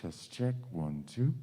Test check, 1, 2.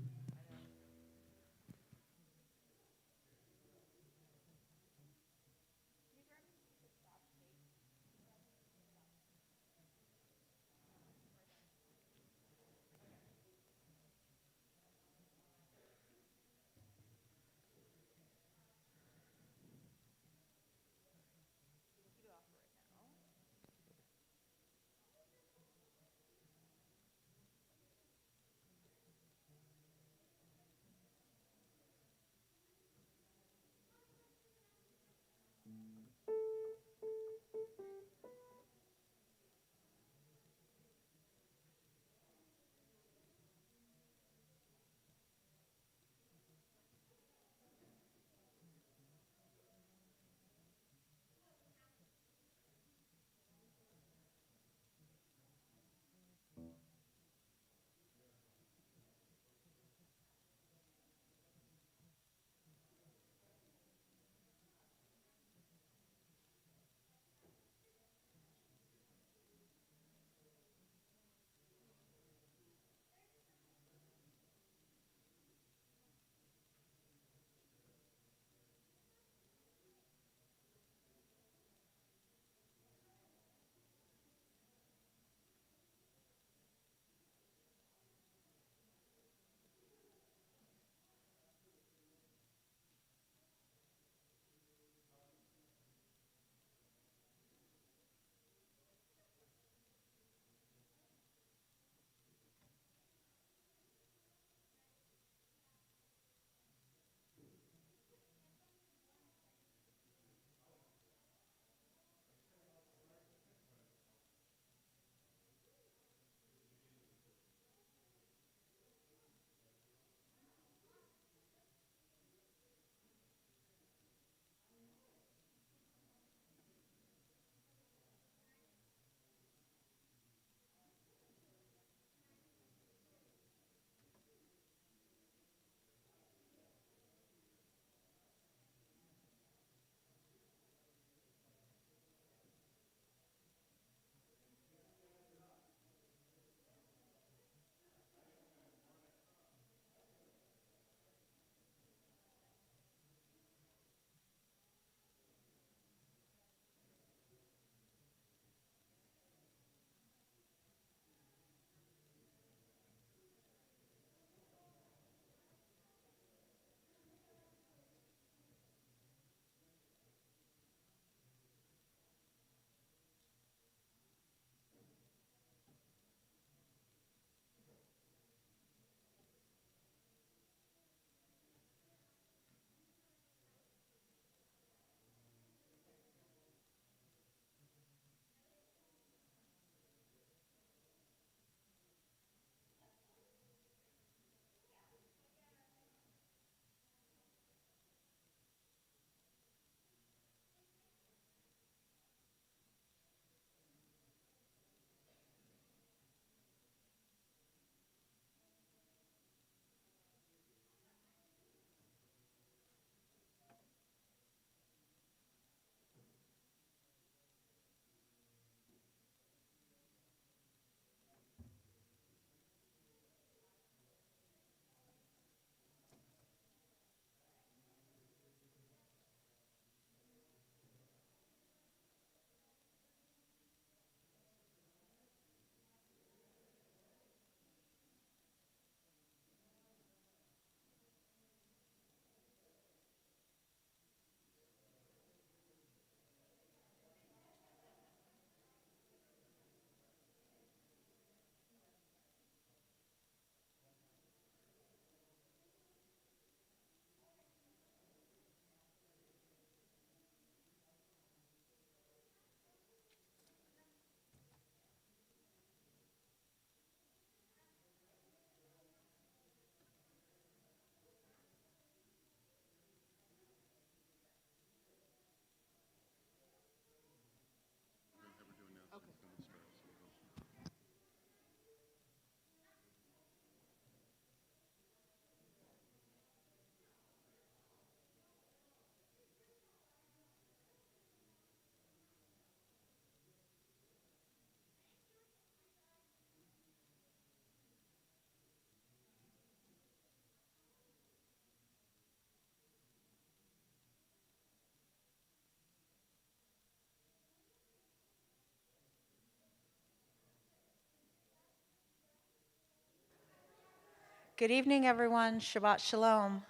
Good evening, everyone. Shabbat Shalom.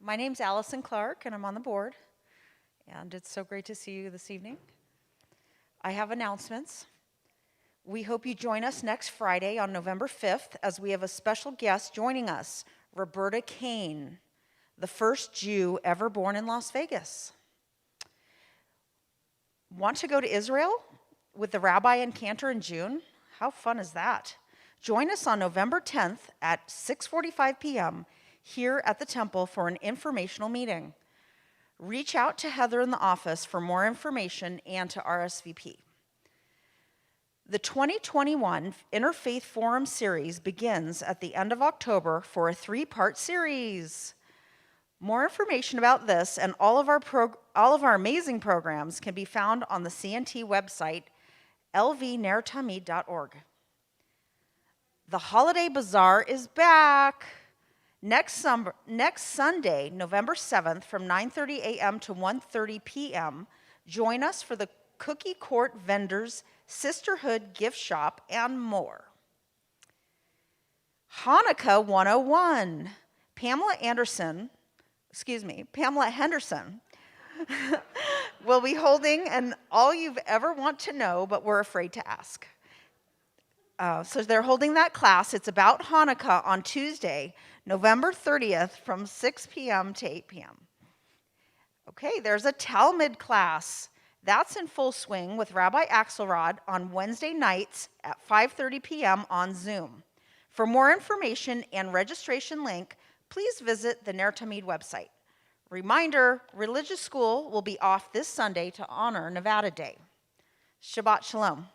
My name's Allison Clark, and I'm on the board. And it's so great to see you this evening. I have announcements. We hope you join us next Friday on November 5th as we have a special guest joining us, Roberta Kane, the first Jew ever born in Las Vegas. Want to go to Israel with the rabbi and cantor in June? How fun is that? Join us on November 10th at 6:45 p.m. here at the temple for an informational meeting. Reach out to Heather in the office for more information and to RSVP. The 2021 Interfaith Forum series begins at the end of October for a 3-part series. More information about this and all of our amazing programs can be found on the CNT website, lvnertamid.org. The Holiday Bazaar is back. Next Sunday, November 7th, from 9:30 a.m. to 1:30 p.m., join us for the Cookie Court Vendors Sisterhood Gift Shop and more. Hanukkah 101. Pamela Henderson will be holding an all you've ever want to know, but we're afraid to ask. So they're holding that class. It's about Hanukkah on Tuesday, November 30th from 6 p.m. to 8 p.m. Okay, there's a Talmud class. That's in full swing with Rabbi Axelrod on Wednesday nights at 5:30 p.m. on Zoom. For more information and registration link, please visit the Ner Tamid website. Reminder, religious school will be off this Sunday to honor Nevada Day. Shabbat Shalom.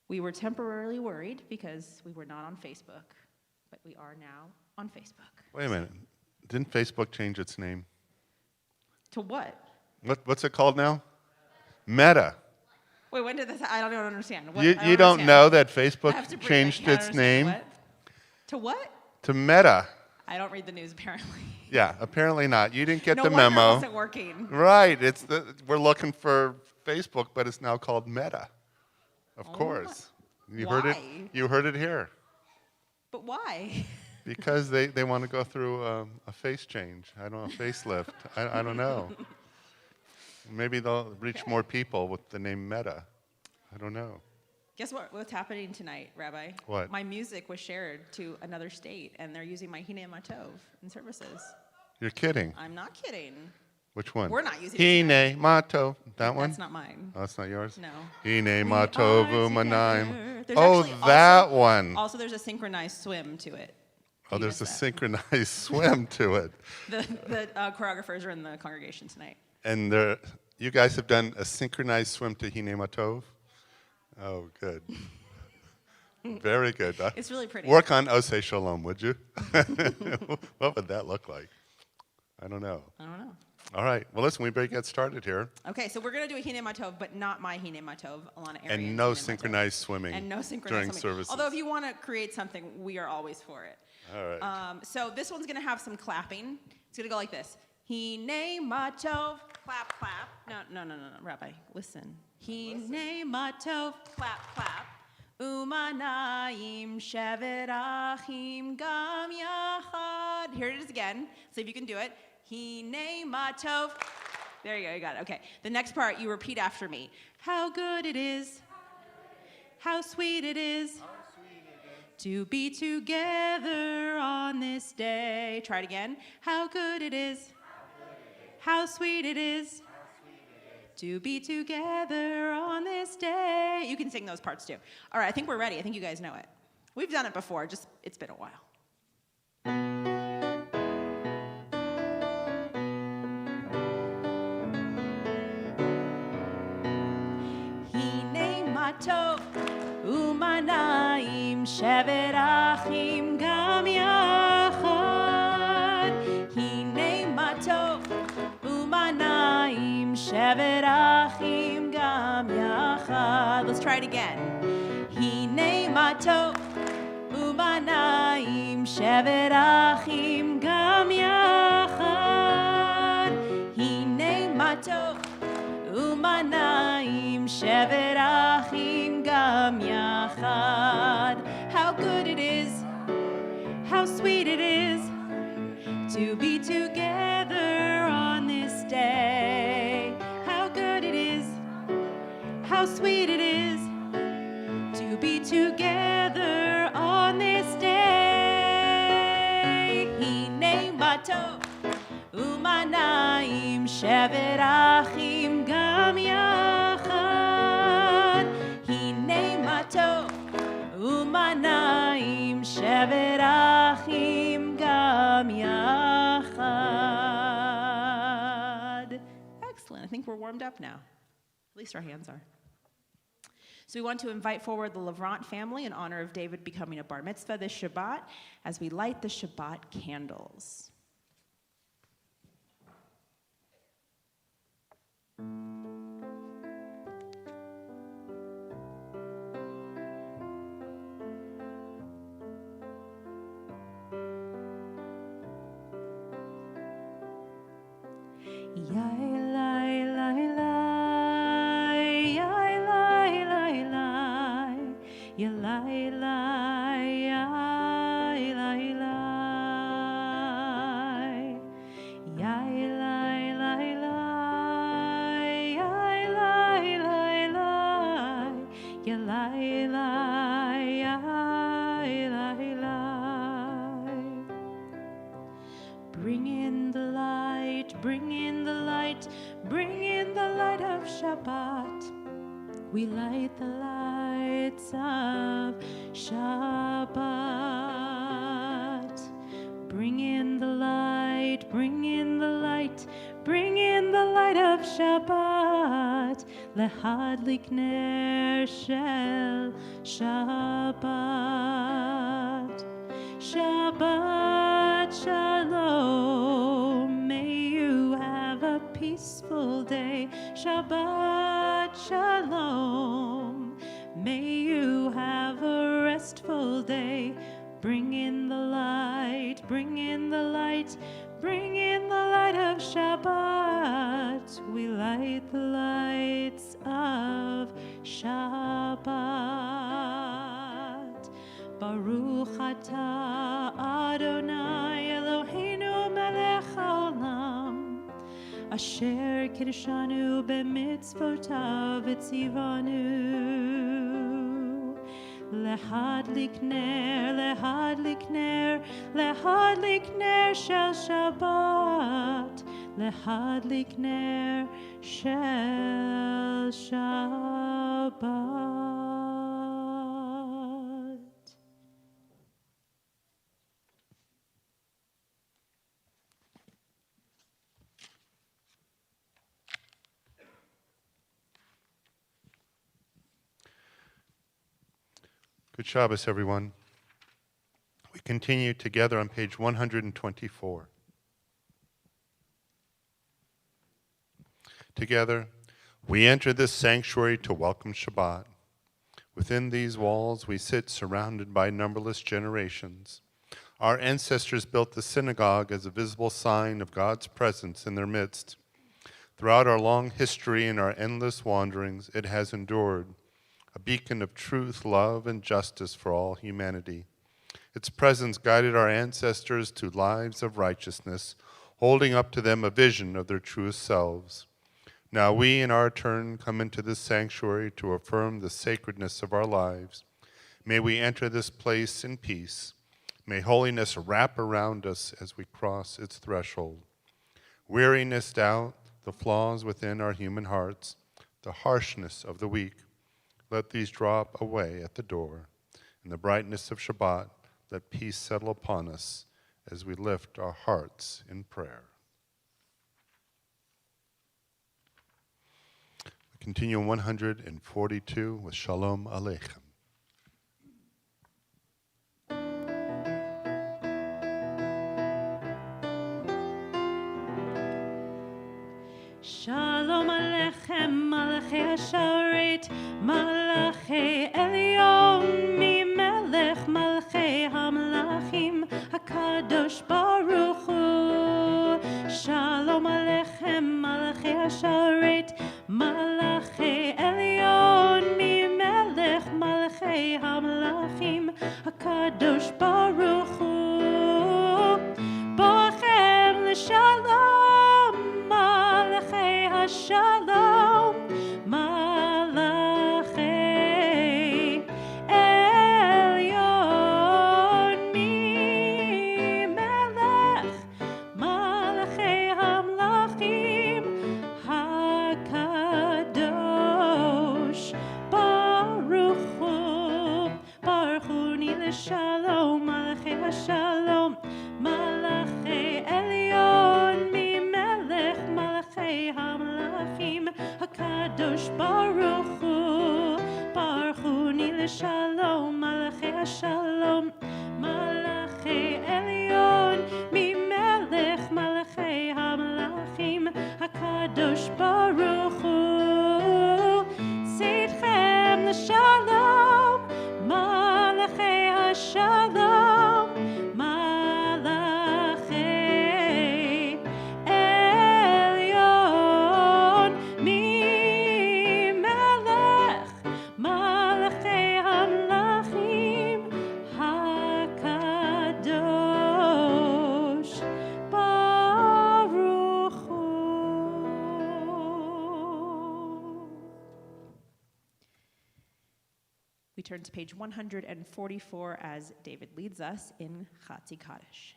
We were temporarily worried because we were not on Facebook, but we are now on Facebook. Wait a minute. Didn't Facebook change its name? To what? What's it called now? Meta. Wait, when did this? I don't even understand. You don't know that I Facebook have to changed its name? What? To what? To Meta. I don't read the news apparently. Yeah, apparently not. You didn't get No the wonder memo. it wasn't working. Right. We're looking for Facebook, but it's now called Meta. Of Oh course. You Why? heard it. You heard it here. But why? Because they want to go through a face change. I don't know, a facelift. I don't know. Maybe they'll reach more people with the name Meta. I don't know. Guess what's happening tonight, Rabbi? What? My music was shared to another state, and they're using my Hine Matov in services. You're kidding. I'm not kidding. Which one? We're not using it tonight. Hine Mato. That one? That's not mine. Oh, that's not yours? No. Hine We Matovu are Manaim. together. There's Oh, actually that one. Also, there's a synchronized swim to it. Oh, You there's a missed that. synchronized swim to it. The choreographers are in the congregation tonight. And you guys have done a synchronized swim to Hine Matov? Oh, good. Very good. It's really pretty. Work on Osei Shalom, would you? What would that look like? I don't know. I don't know. All right. Well, listen, we better get started here. Okay, so we're going to do a Hine Matov, but not my Hine Matov, Alana Arian's And no Hine Matov. synchronized swimming And no synchronized during swimming. services. Although if you want to create something, we are always for it. All right. So this one's going to have some clapping. It's going to go like this. Hine Matov, clap, clap. No, Rabbi, listen. Hine Matov, clap, clap. Umanayim shevet achim gam yachad. Here it is again. See if you can do it. Hine Matov. There you go, you got it. Okay. The next part, you repeat after me. How good it is. How sweet it is. To be together on this day. Try it again. How good it is. How sweet it is. To be together on this day. You can sing those parts too. All right, I think we're ready. I think you guys know it. We've done it before, just it's been a while. Hine matov umanayim shevet achim gam yachad. Hine matov umanayim shevet achim gam yachad. Let's try it again. Hine matov umanayim umanayim shevet achim gam yachad. Hinei matov umanayim shevet achim gam yachad. How good it is, how sweet it is to be together on this day. How good it is, how sweet it is to be together on this day. Hinei matov umanayim shevet achim gam yachad. Hinei matov umanayim shevet achim gam yachad. Excellent. I think we're warmed up now. At least our hands are. So we want to invite forward the Lavrant family in honor of David becoming a bar mitzvah this Shabbat as we light the Shabbat candles. Bring in the light, bring in the light, bring in the light of Shabbat. We light the lights of Shabbat. Bring in the light, bring in the light, bring in the light of Shabbat. Lehadlik ner shel Shabbat. Shabbat shalom. May you have a peaceful day. Shabbat shalom. May you have a restful day. Bring in the light, bring in the light, bring in the light of Shabbat. We light the lights of Shabbat. Baruch atah Adonai Eloheinu melech haolam, asher kiddushanu b'mitzvotav v'tzivanu. Lehadlik ner, lehadlik ner, lehadlik ner shel Shabbat. Lehadlik ner shel Shabbat. Good Shabbos, everyone. We continue together on page 124. Together, we enter this sanctuary to welcome Shabbat. Within these walls, we sit surrounded by numberless generations. Our ancestors built the synagogue as a visible sign of God's presence in their midst. Throughout our long history and our endless wanderings, it has endured, a beacon of truth, love, and justice for all humanity. Its presence guided our ancestors to lives of righteousness, holding up to them a vision of their truest selves. Now we, in our turn, come into this sanctuary to affirm the sacredness of our lives. May we enter this place in peace. May holiness wrap around us as we cross its threshold. Weariness, doubt, the flaws within our human hearts, the harshness of the weak, let these drop away at the door. In the brightness of Shabbat, let peace settle upon us as we lift our hearts in prayer. We continue 142 with Shalom Aleichem. Shalom Aleichem, Malachi Asharet, Malachi Elyon, Mi Melech, Malachi HaMelachim. HaKadosh Baruch Hu. Shalom Aleichem, Malachi HaSharet, Malachi Elyon, Mimelech, Malachi HaMelachim, HaKadosh Baruch Hu. Boachem l'shalom, Malachi HaShalom, Malachi Elyon, Mimelech, Malachi HaMelachim, HaKadosh Baruch Hu. Baruch Hu ni l'shalom, Malachi HaShalom, Malachi Elyon, Mimelech, Malachi HaMelachim, HaKadosh Baruch Hu. Baruch Hu ni l'shalom, Malachi HaShalom, Malachi Elyon, Mimelech, Malachi HaMelachim, HaKadosh Baruch Hu. Seitchem l'shalom, Malachi HaShalom, Malachi Elyon, Mimelech, Malachi HaMelachim, HaKadosh Baruch Hu. We turn to page 144 as David leads us in Chatzi Kaddish.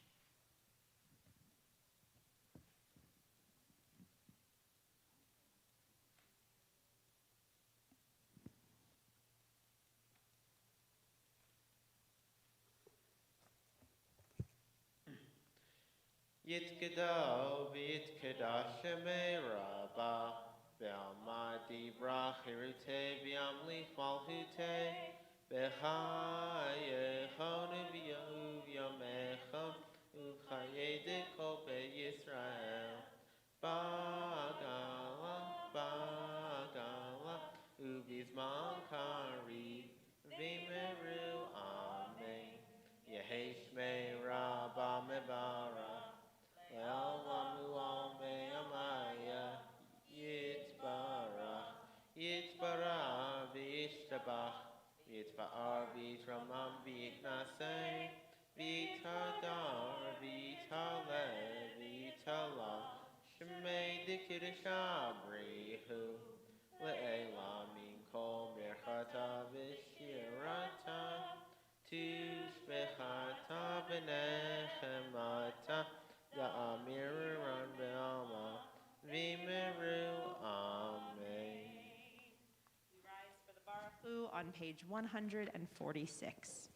Yitkado v'yitkada shemei rabba ve'amad dibra chirute v'yamlich malchute v'chayechon v'yov yamecha u'chayedeko be'Yisrael bagala bagala u'bizman kari v'meru amen yehesh mei rabba mevarach Le'alamu almei amaya Yitzbarach Yitzbarach v'yishtabach Yitzba'ar v'yitramam v'yitnasei V'yitadar v'yitaleh v'yitalah Shemei dikidusha brihu Le'ela min kol berchata v'shirata Tushbechata v'nechemata Ya'amir ran ve'alma v'meru amen. We rise for the Baruch Hu on page 146.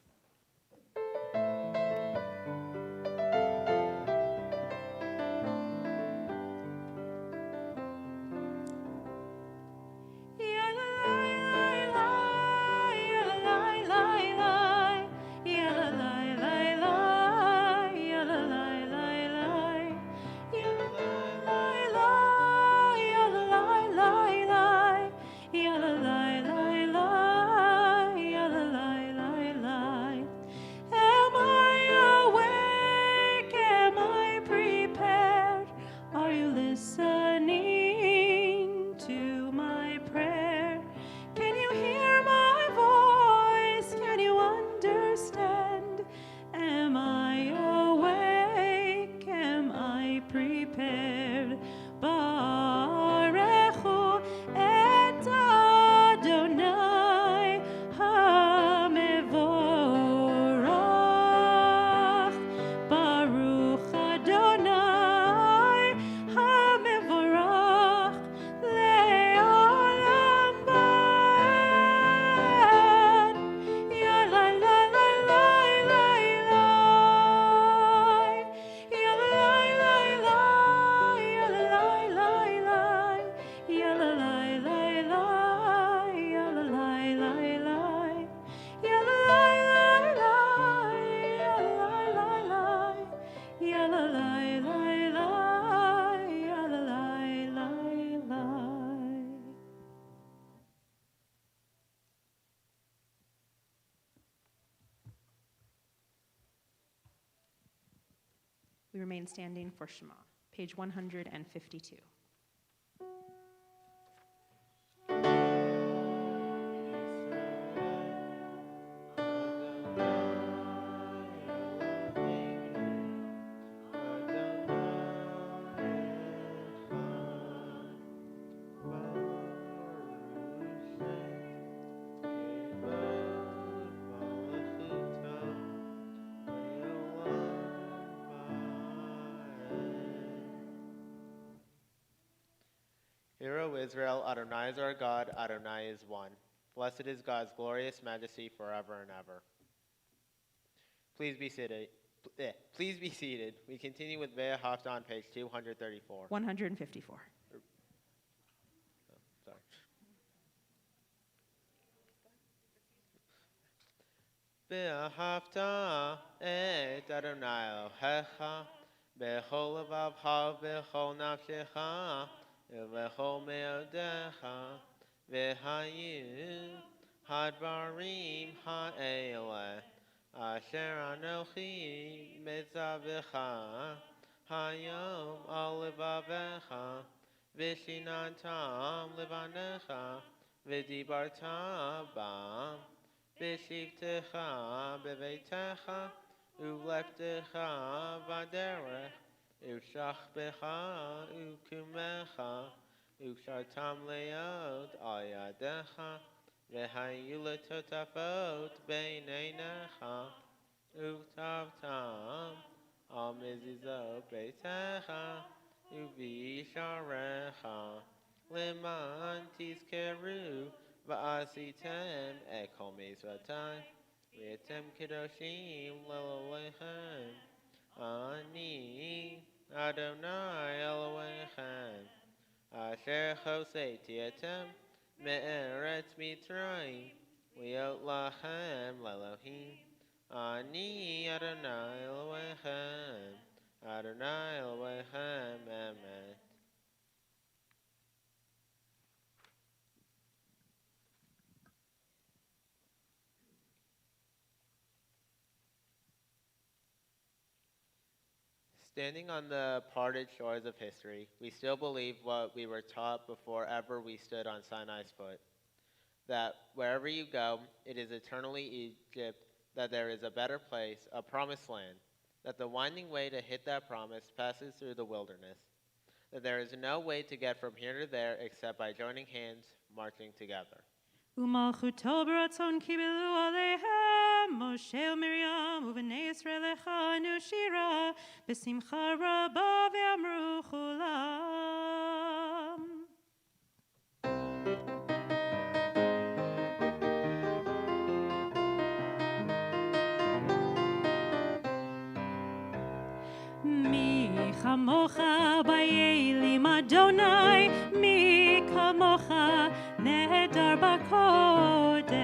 We remain standing for Shema, page 152. Hear, O Israel, Adonai is our God, Adonai is one. Blessed is God's glorious majesty forever and ever. Please be seated. Please be seated. We continue with Ve'ahavta on page 234. 154. Sorry. Ve'ahavta et Adonai Elohecha bechol levavcha v'chol nafshecha v'chol me'odecha v'hayu hadvarim ha'eleh asher anochi metzavecha hayom al levavecha v'shinantam levanecha v'dibarta bam B'shivtecha beveitecha, u'lektecha v'derech, u'shachbecha u'kumecha, u'shartam leot al yadecha, v'hayu letotafot beineinecha, u'tavtam al mezizot beitecha, u'visharecha, leman tizkeru, Va'asitem ekol mizratai, v'etem kedoshim lelolechem, ani Adonai Elohechem, asher choseiti etem me'eretz Mitzrayim, liot lachem lelohim, ani Adonai Elohechem, Adonai Elohechem, Amen. Standing on the parted shores of history, we still believe what we were taught before ever we stood on Sinai's foot, that wherever you go, it is eternally Egypt, that there is a better place, a promised land, that the winding way to hit that promise passes through the wilderness, that there is no way to get from here to there except by joining hands, marching together. ומלכותו ברצון קיבלו עליהם משה ומרים ובני ישראל הכנו שירה בשמחה רבה ואמרו כולם. מי כמוך באלים אדוני, מי כמוך נהדר בקודש.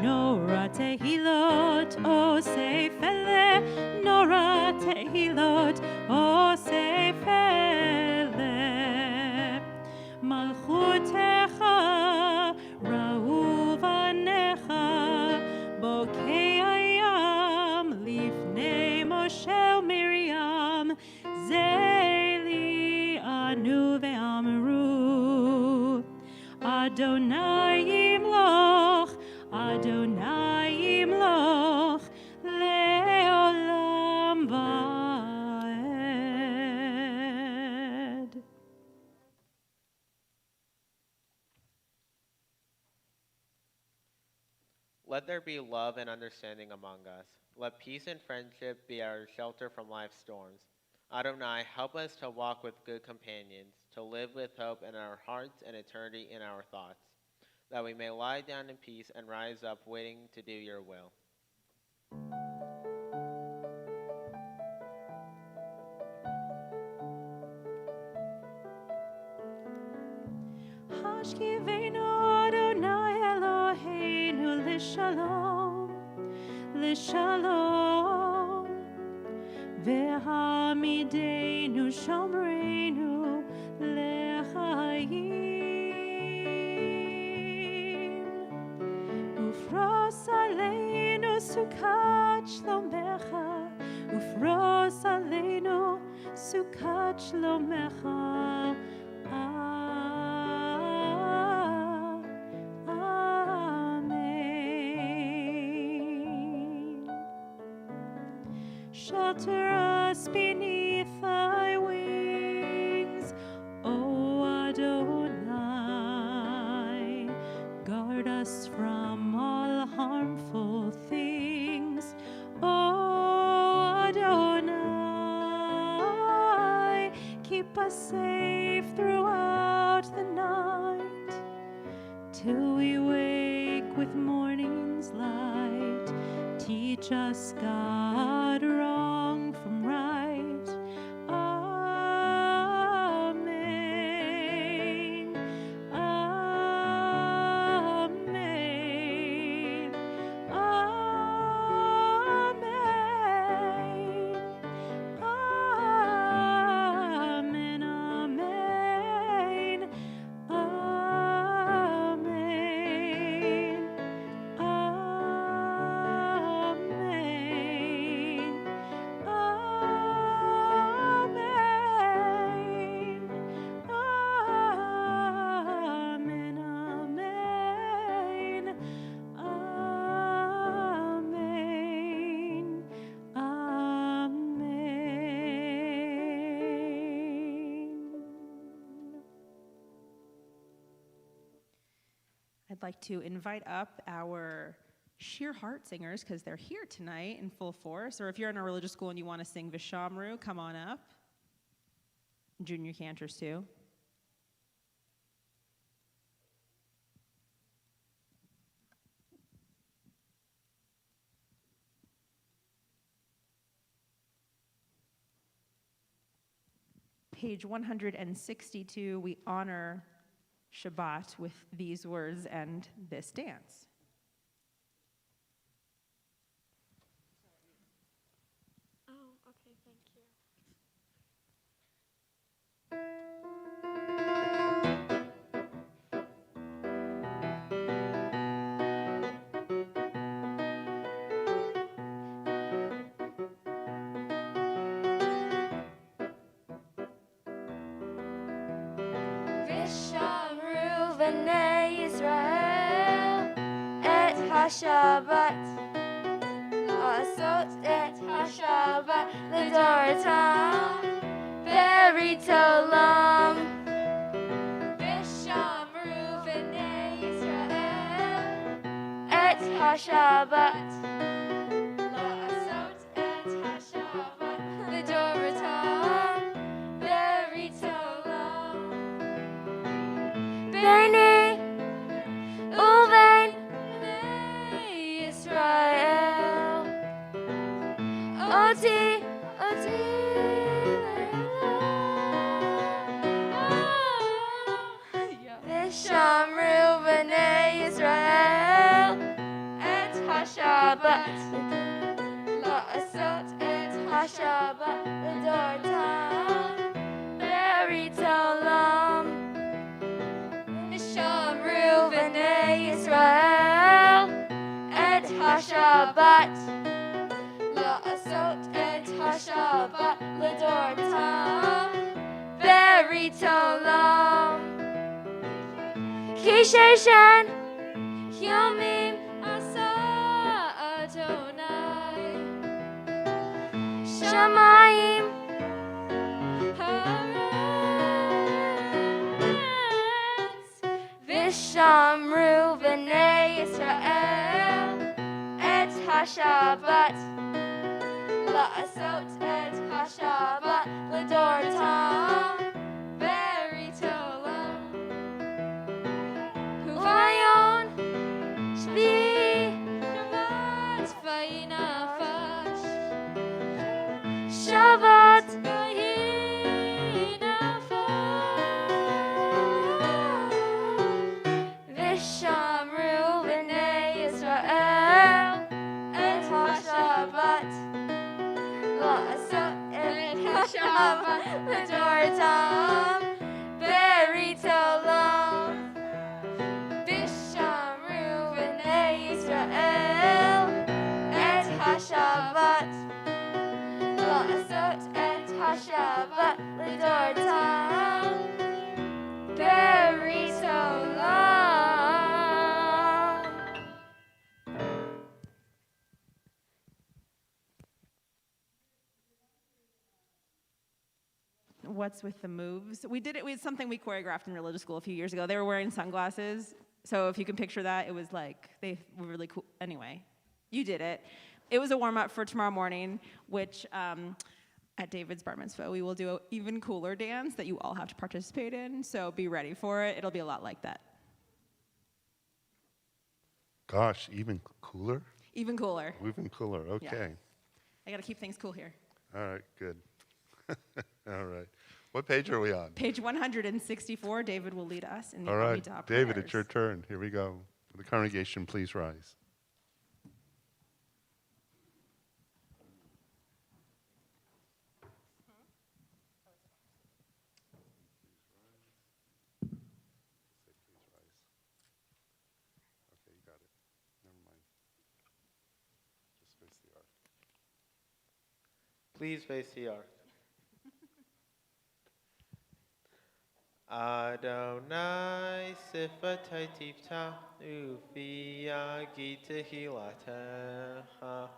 נורא תהילות אוסף אלה, נורא תהילות אוסף אלה. מלכותך ראו בניך, בוקי הים לפני משה ומרים, זה לי ענו ואמרו, אדוני ימלוך, אדוני ימלוך, לעולם ועד. Let there be love and understanding among us. Let peace and friendship be our shelter from life's storms. Adonai, help us to walk with good companions, to live with hope in our hearts and eternity in our thoughts, that we may lie down in peace and rise up waiting to do your will. השכיבנו אדוני אלוהינו לשלום, לשלום, והעמידנו שומרנו לחיים. ופרוס עלינו סוכת שלומך, ופרוס עלינו סוכת שלומך. Shelter us beneath thy wings, O Adonai. Guard us from all harmful things, O Adonai. Keep us safe throughout the night, till we wake with morning's light. Teach us, God, wrong from right. Amen. Amen. Amen. Amen. Amen. Amen. I'd like to invite up our Sheer Heart singers because they're here tonight in full force. Or if you're in a religious school and you want to sing Vishamru, come on up. Junior cantors too. Page 162, we honor Shabbat with these words and this dance. Oh, okay, thank you. Vishamru b'nei Yisrael et HaShabbat, Asot et HaShabbat l'dorotam beritolam. Vishamru b'nei Yisrael et HaShabbat, Asot et HaShabbat l'dorotam beritolam. B'nei uvein b'nei Yisrael, Oti, Oti Vishamru b'nei Yisrael et HaShabbat, La'asot et HaShabbat l'dorotam beritolam. Vishamru b'nei Yisrael et HaShabbat, La'asot et HaShabbat l'dorotam beritolam. Ki sheshen yomim asa Adonai, Shamayim haaretz. Vishamru b'nei Yisrael et HaShabbat, La'asot et HaShabbat l'dorotam beritolam. Huvayon shvi Shabbat vayinafash, Shabbat vayinafash. Vishamru b'nei Yisrael et HaShabbat, La'asot et HaShabbat l'dorotam beritolam. Vishamru b'nei Yisrael et HaShabbat, Shabbat L'dor Tam. Berit Olam. What's with the moves? We did it with something we choreographed in religious school a few years ago. They were wearing sunglasses. So if you can picture that, it was like, they were really cool. Anyway, you did it. It was a warm-up for tomorrow morning, which at David's bar mitzvah, we will do an even cooler dance that you all have to participate in. So be ready for it. It'll be a lot like that. Gosh, even cooler? Even cooler. Even cooler, okay. I got to keep things cool here. All right, good. All right. What page are we on? Page 164, David will lead us in the All right, Amidah David, prayers. it's your turn. Here we go. The congregation, please rise. Okay, you got it. Never mind. Just face the ark. Please face the ark. Adonai sifatei tifta ufia gitahilatecha.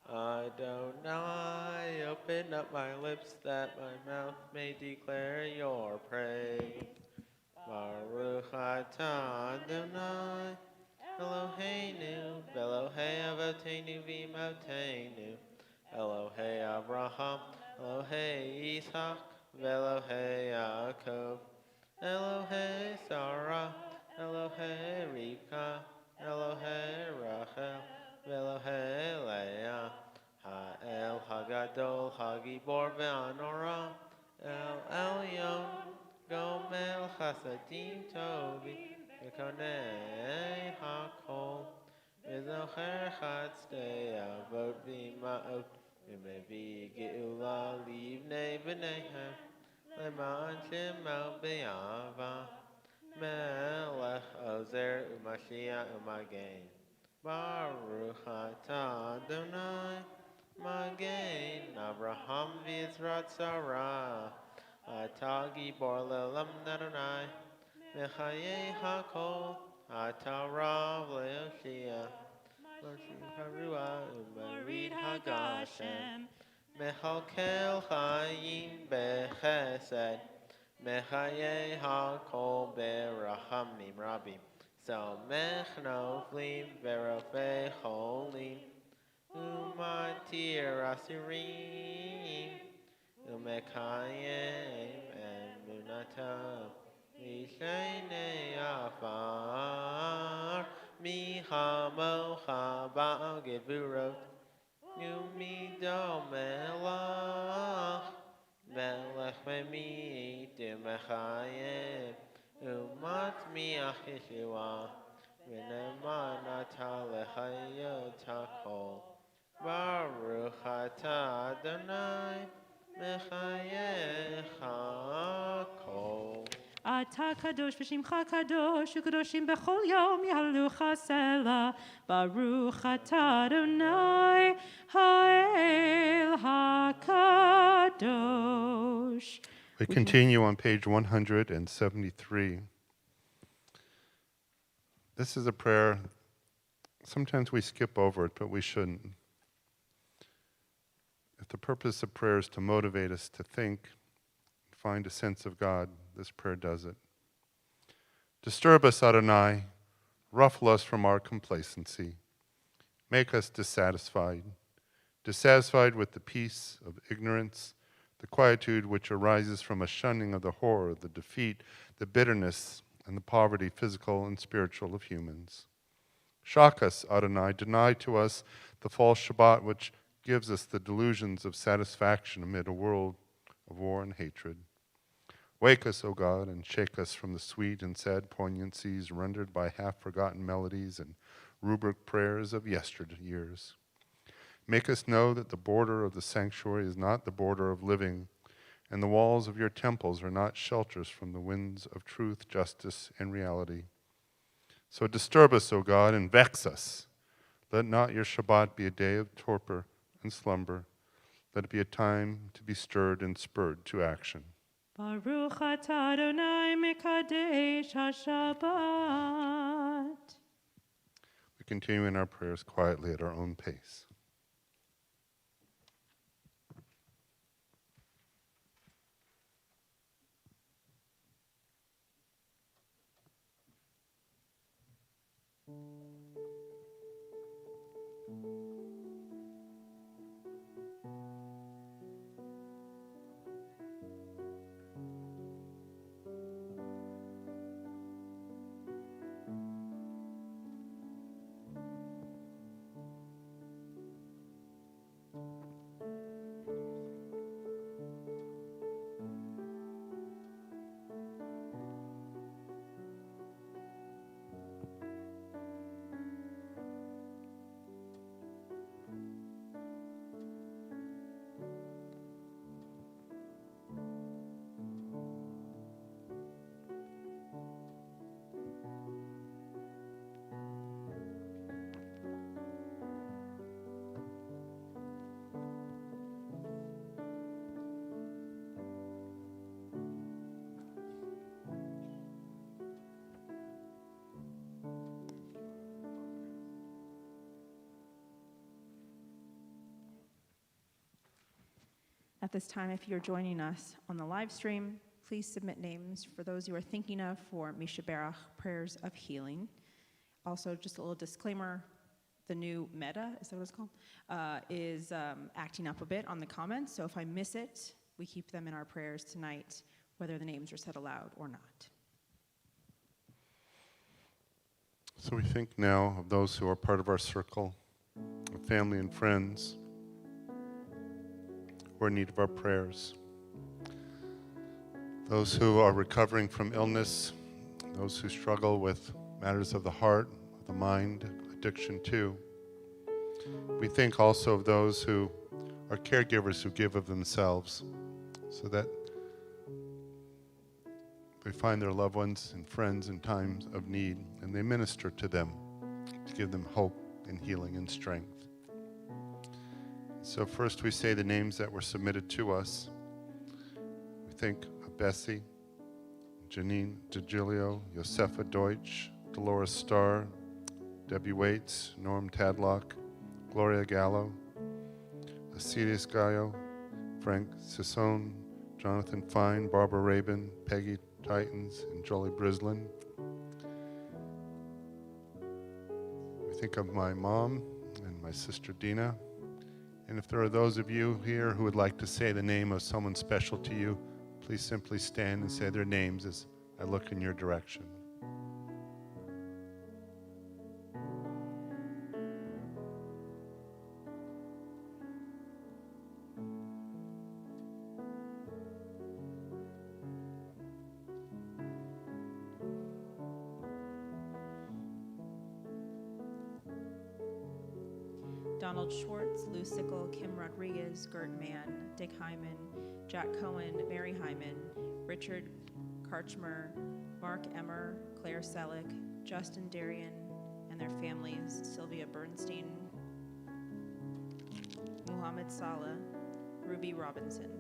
Adonai, open up my lips that my mouth may declare your praise. Baruch atah Adonai, Eloheinu, Elohei Avotenu v'Imotenu, Elohei Abraham, Elohei Isaac, Elohei Yaakov, Elohei Sarah, Elohei Rivka, Elohei Rachel, Elohei Leah, Ha'el Hagadol, Hagibor ve'anora, El Elyon, Gomel Chasadim Tovim, Mekonei HaKol, V'zocher Chatztei Avot v'Ima'ot, V'mevi Geula Livnei B'neihem, Leman Shemo B'Yava, Melech Ozer U'Mashiach U'Magen, Baruch atah Adonai, Magen Avraham v'Yisrael Sarah, Atah Gibor le'olam Adonai, Mechayei HaKol, Atah Rav le'Yoshia, Moshe Harua u'Marid HaGashem, Mechalkel Chayim b'Chesed, Mechayei HaKol b'Rachamim Rabim, Somech Noflim v'Rofei Cholim, Umatir Asirim, Umekayim Emunato, Mishnei Afar, Mihamocha Ba'al Gevurot, Umido Melach, Melech Memit Umechayim, Umat Miach Yeshua, V'neman Atah Lechayot HaKol, Baruch atah Adonai, Mechayech HaKol. אתה קדוש ושמך קדוש וקדושים בכל יום יהללוך סלע ברוך אתה אדוני האל הקדוש. We continue on page 173. This is a prayer, sometimes we skip over it, but we shouldn't. If the purpose of prayer is to motivate us to think, find a sense of God, this prayer does it. Disturb us, Adonai, ruffle us from our complacency. Make us dissatisfied with the peace of ignorance, the quietude which arises from a shunning of the horror, the defeat, the bitterness, and the poverty, physical and spiritual, of humans. Shock us, Adonai, deny to us the false Shabbat which gives us the delusions of satisfaction amid a world of war and hatred. Wake us, O God, and shake us from the sweet and sad poignancies rendered by half-forgotten melodies and rubric prayers of yesteryears. Make us know that the border of the sanctuary is not the border of living, and the walls of your temples are not shelters from the winds of truth, justice, and reality. So disturb us, O God, and vex us. Let not your Shabbat be a day of torpor and slumber. Let it be a time to be stirred and spurred to action. Baruch atah Adonai mekadesh haShabbat. We continue in our prayers quietly at our own pace. At this time, if you're joining us on the live stream, please submit names for those you are thinking of for Misha Berach prayers of healing. Also, just a little disclaimer, the new meta, is that what it's called, is acting up a bit on the comments. So if I miss it, we keep them in our prayers tonight, whether the names are said aloud or not. So we think now of those who are part of our circle, of family and friends, who are in need of our prayers. Those who are recovering from illness, those who struggle with matters of the heart, of the mind, addiction too. We think also of those who are caregivers who give of themselves so that they find their loved ones and friends in times of need and they minister to them to give them hope and healing and strength. So first we say the names that were submitted to us. We think of Bessie, Janine DeGilio, Josefa Deutsch, Dolores Starr, Debbie Waits, Norm Tadlock, Gloria Gallo, Asides Gallo, Frank Sisson, Jonathan Fine, Barbara Rabin, Peggy Titans, and Jolie Brislin. We think of my mom and my sister Dina. And if there are those of you here who would like to say the name of someone special to you, please simply stand and say their names as I look in your direction. Donald Schwartz, Lou Sickle, Kim Rodriguez, Gert Mann, Dick Hyman, Jack Cohen, Mary Hyman, Richard Karchmer, Mark Emmer, Claire Selick, Justin Darien, and their families, Sylvia Bernstein, Muhammad Saleh, Ruby Robinson.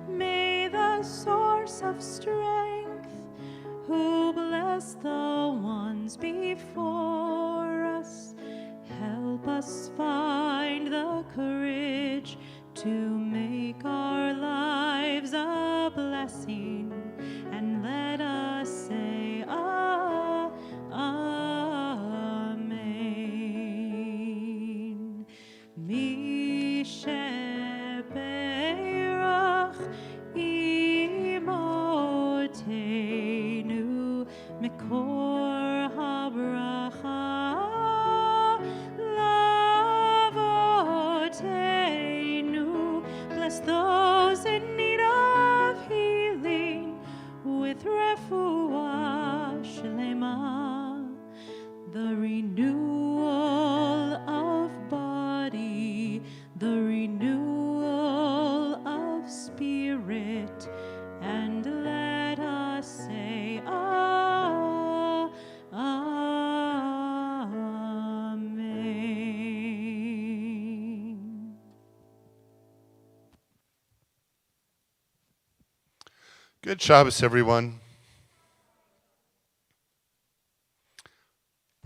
May the source of strength, who bless the ones before us, help us find the courage to make our lives a blessing, and let us say Amen. Mishe Berach Imotenu Mekor HaBracha Lavotenu. Bless those in need of refuah shlema, the renewal of body, the renewal of spirit, and let us say, Amen. Good Shabbos, everyone.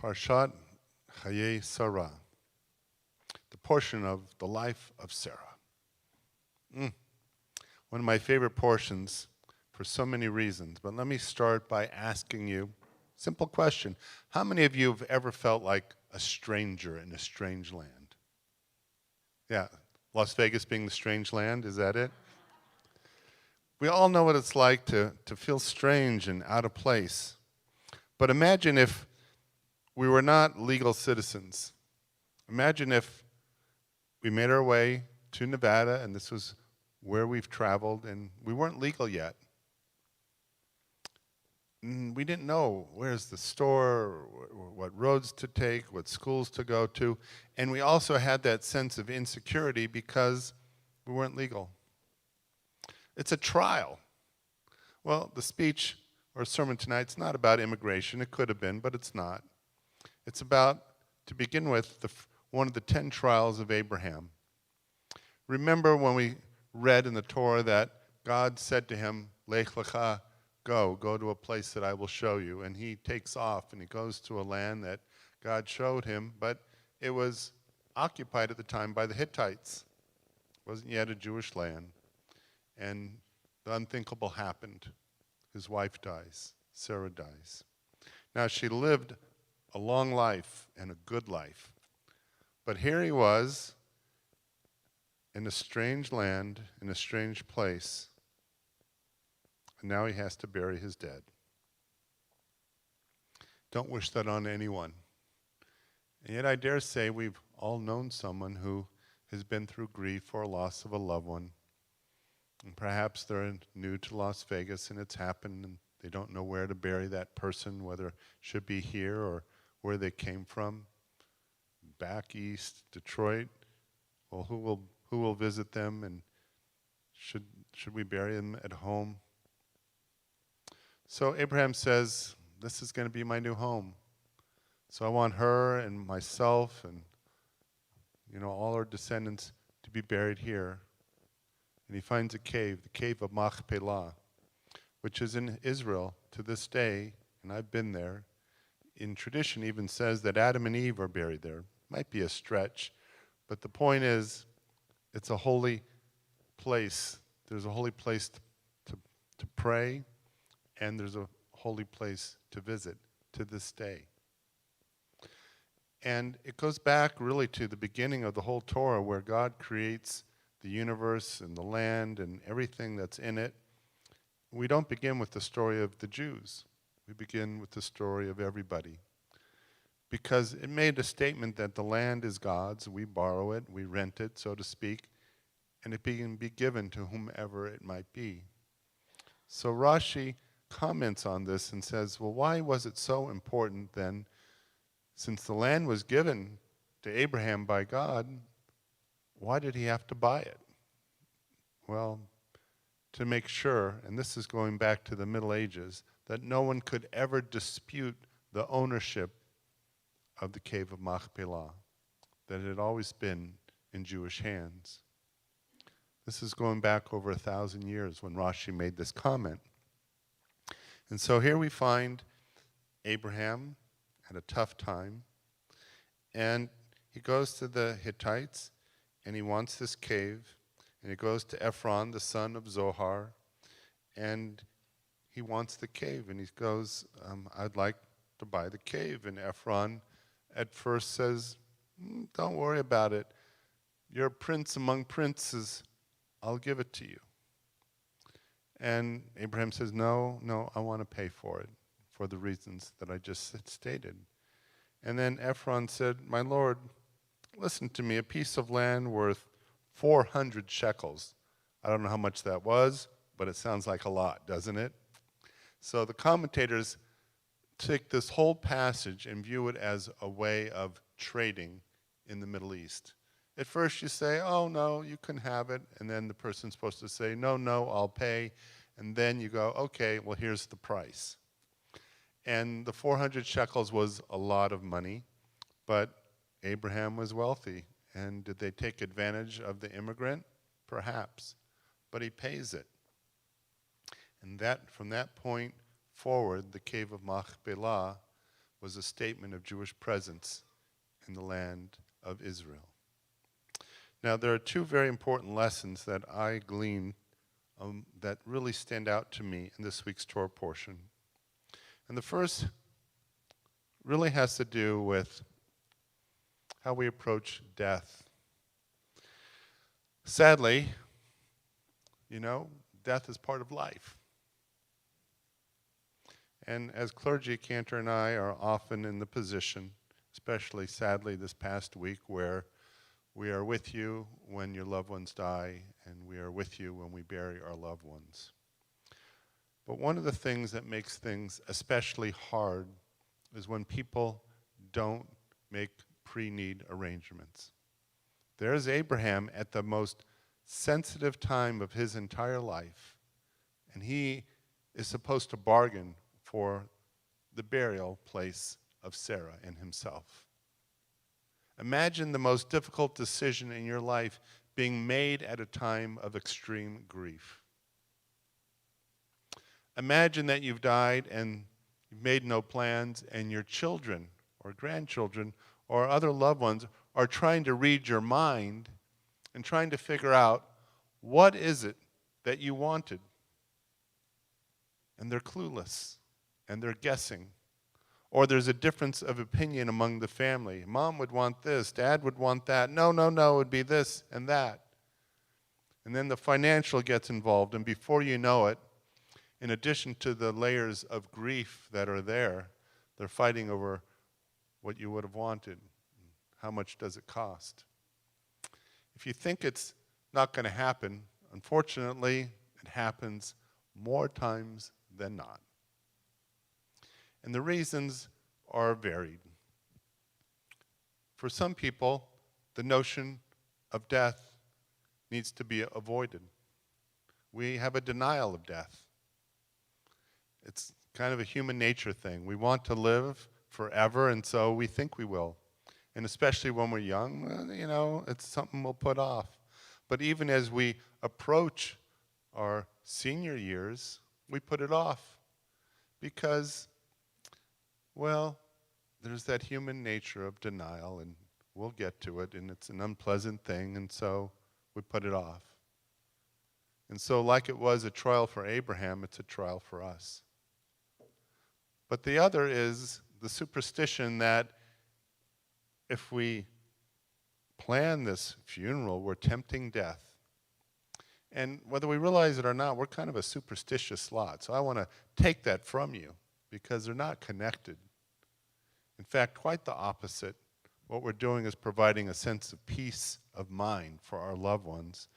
Parshat Chaye Sarah, the portion of the life of Sarah. One of my favorite portions for so many reasons, but let me start by asking you a simple question. How many of you have ever felt like a stranger in a strange land? Yeah, Las Vegas being the strange land, is that it? We all know what it's like to feel strange and out of place. But imagine if we were not legal citizens. Imagine if we made our way to Nevada, and this was where we've traveled, and we weren't legal yet. We didn't know where's the store, what roads to take, what schools to go to, and we also had that sense of insecurity because we weren't legal. It's a trial. Well, the speech or sermon tonight's not about immigration. It could have been, but it's not. It's about, to begin with, one of the 10 trials of Abraham. Remember when we read in the Torah that God said to him, Lech lecha, go to a place that I will show you. And he takes off and he goes to a land that God showed him, but it was occupied at the time by the Hittites. It wasn't yet a Jewish land. And the unthinkable happened. His wife dies. Sarah dies. Now, she lived a long life and a good life. But here he was in a strange land, in a strange place, and now he has to bury his dead. Don't wish that on anyone. And yet I dare say we've all known someone who has been through grief or loss of a loved one. And perhaps they're new to Las Vegas and it's happened and they don't know where to bury that person, whether it should be here or where they came from. Back east, Detroit. Well, who will visit them, and should we bury them at home? So Abraham says, this is going to be my new home. So I want her and myself and all our descendants to be buried here. And he finds a cave, the cave of Machpelah, which is in Israel to this day, and I've been there. In tradition even says that Adam and Eve are buried there. Might be a stretch, but the point is, it's a holy place. There's a holy place to pray, and there's a holy place to visit to this day. And it goes back really to the beginning of the whole Torah, where God creates the universe and the land and everything that's in it. We don't begin with the story of the Jews. We begin with the story of everybody. Because it made a statement that the land is God's, we borrow it, we rent it, so to speak, and it can be given to whomever it might be. So Rashi comments on this and says, well, why was it so important then, since the land was given to Abraham by God, why did he have to buy it? Well, to make sure, and this is going back to the Middle Ages, that no one could ever dispute the ownership of the cave of Machpelah, that it had always been in Jewish hands. This is going back over 1,000 years when Rashi made this comment. And so here we find Abraham had a tough time, and he goes to the Hittites, and he wants this cave, and he goes to Ephron, the son of Zohar, and he wants the cave, and he goes, I'd like to buy the cave. And Ephron at first says, don't worry about it. You're a prince among princes. I'll give it to you. And Abraham says, no, I want to pay for it, for the reasons that I just stated. And then Ephron said, my lord, listen to me, a piece of land worth 400 shekels. I don't know how much that was, but it sounds like a lot, doesn't it? So the commentators take this whole passage and view it as a way of trading in the Middle East. At first you say, oh no, you can have it, and then the person's supposed to say, no, no, I'll pay, and then you go, okay, well here's the price. And the 400 shekels was a lot of money, but Abraham was wealthy. And did they take advantage of the immigrant? Perhaps, but he pays it. And that, from that point forward, the cave of Machpelah was a statement of Jewish presence in the land of Israel. Now, there are two very important lessons that I gleaned that really stand out to me in this week's Torah portion. And the first really has to do with how we approach death. Sadly, death is part of life. And as clergy, Cantor and I are often in the position, especially sadly this past week, where we are with you when your loved ones die, and we are with you when we bury our loved ones. But one of the things that makes things especially hard is when people don't make pre-need arrangements. There's Abraham at the most sensitive time of his entire life, and he is supposed to bargain for the burial place of Sarah and himself. Imagine the most difficult decision in your life being made at a time of extreme grief. Imagine that you've died and you've made no plans, and your children or grandchildren or other loved ones are trying to read your mind and trying to figure out what is it that you wanted. And they're clueless, and they're guessing. Or there's a difference of opinion among the family. Mom would want this, Dad would want that. No, no, no, it would be this and that. And then the financial gets involved, and before you know it, in addition to the layers of grief that are there, they're fighting over what you would have wanted. How much does it cost? If you think it's not going to happen, unfortunately, it happens more times than not. And the reasons are varied. For some people, the notion of death needs to be avoided. We have a denial of death. It's kind of a human nature thing. We want to live forever, and so we think we will. And especially when we're young, it's something we'll put off. But even as we approach our senior years, we put it off because, well, there's that human nature of denial, and we'll get to it, and it's an unpleasant thing, and so we put it off. And so like it was a trial for Abraham, it's a trial for us. But the other is the superstition that if we plan this funeral, we're tempting death. And whether we realize it or not, we're kind of a superstitious lot. So I want to take that from you because they're not connected. In fact, quite the opposite. What we're doing is providing a sense of peace of mind for our loved ones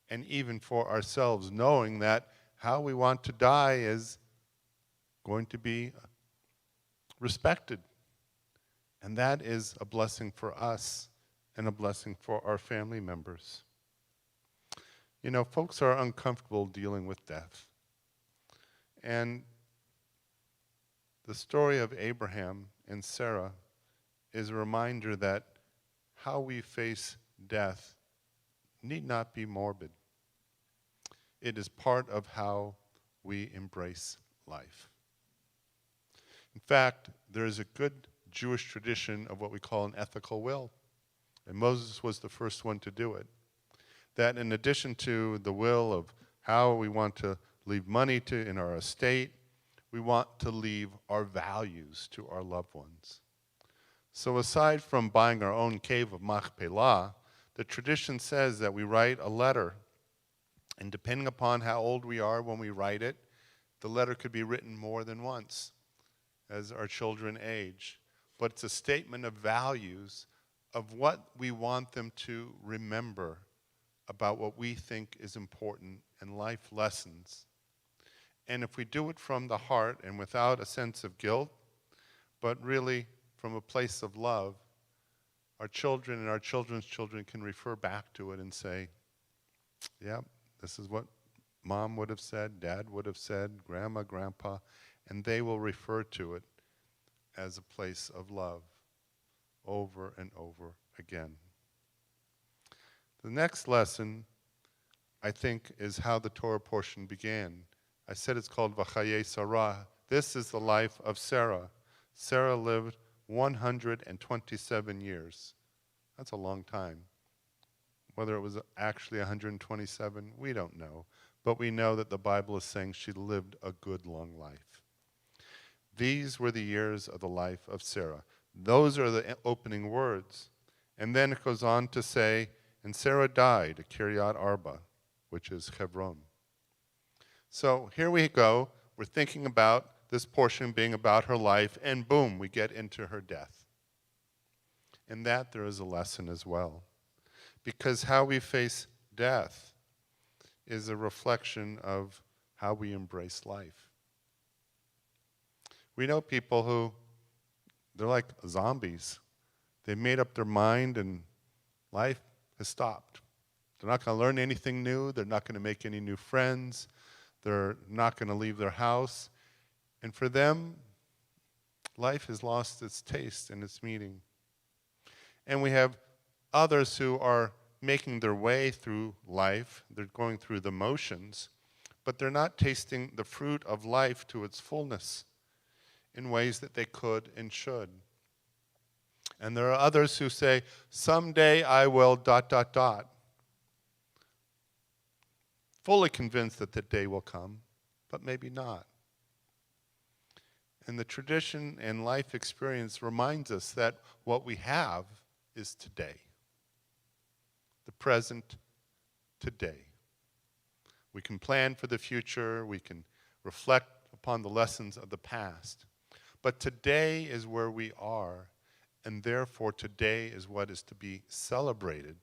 and even for ourselves, knowing that how we want to die is going to be respected. And that is a blessing for us and a blessing for our family members. Folks are uncomfortable dealing with death. And the story of Abraham and Sarah is a reminder that how we face death need not be morbid. It is part of how we embrace life. In fact, there is a good Jewish tradition of what we call an ethical will. And Moses was the first one to do it. That in addition to the will of how we want to leave money in our estate, we want to leave our values to our loved ones. So aside from buying our own cave of Machpelah, the tradition says that we write a letter. And depending upon how old we are when we write it, the letter could be written more than once as our children age. But it's a statement of values of what we want them to remember about what we think is important and life lessons. And if we do it from the heart and without a sense of guilt, but really from a place of love, our children and our children's children can refer back to it and say, yep, this is what mom would have said, dad would have said, grandma, grandpa, and they will refer to it as a place of love over and over again. The next lesson, I think, is how the Torah portion began. I said it's called Vachaye Sarah. This is the life of Sarah. Sarah lived 127 years. That's a long time. Whether it was actually 127, we don't know. But we know that the Bible is saying she lived a good long life. These were the years of the life of Sarah. Those are the opening words. And then it goes on to say, and Sarah died at Kiryat Arba, which is Hebron. So here we go. We're thinking about this portion being about her life, and boom, we get into her death. In that there is a lesson as well. Because how we face death is a reflection of how we embrace life. We know people who, they're like zombies. They made up their mind and life has stopped. They're not going to learn anything new. They're not going to make any new friends. They're not going to leave their house. And for them, life has lost its taste and its meaning. And we have others who are making their way through life. They're going through the motions, but they're not tasting the fruit of life to its fullness in ways that they could and should. And there are others who say, someday I will ... fully convinced that the day will come, but maybe not. And the tradition and life experience reminds us that what we have is today. The present today. We can plan for the future, we can reflect upon the lessons of the past, but today is where we are, and therefore today is what is to be celebrated,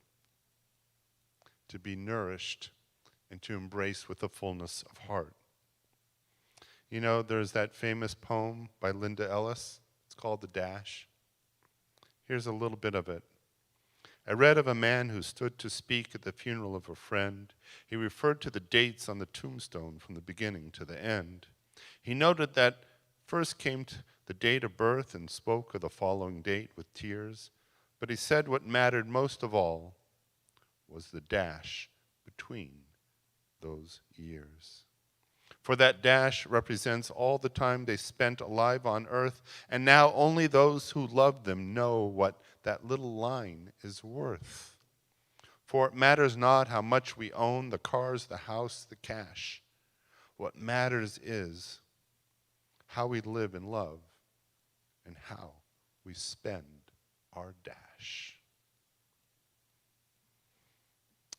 to be nourished, and to embrace with a fullness of heart. You know, there's that famous poem by Linda Ellis. It's called The Dash. Here's a little bit of it. I read of a man who stood to speak at the funeral of a friend. He referred to the dates on the tombstone from the beginning to the end. He noted that first came the date of birth and spoke of the following date with tears, but he said what mattered most of all was the dash between those years. For that dash represents all the time they spent alive on earth, and now only those who loved them know what that little line is worth. For it matters not how much we own, the cars, the house, the cash. What matters is how we live in love and how we spend our dash.